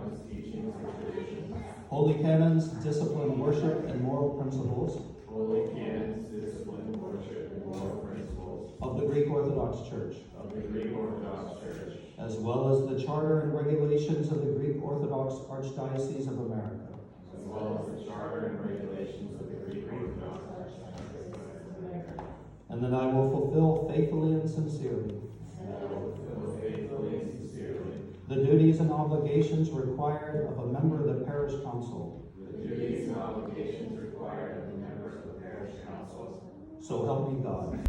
dogmas, teachings, or traditions, holy canons, discipline, worship, and moral principles holy canons, discipline, worship, and moral principles of the Greek Orthodox Church, of the Greek Orthodox Church, as well as the charter and regulations of the Greek Orthodox Archdiocese of America, as well as the charter and regulations of the Greek Orthodox Church, and that I will fulfill faithfully and sincerely and I will fulfill faithfully and sincerely the duties and obligations required of a member of the parish council. the duties and obligations required of the members of the parish council. So help me God.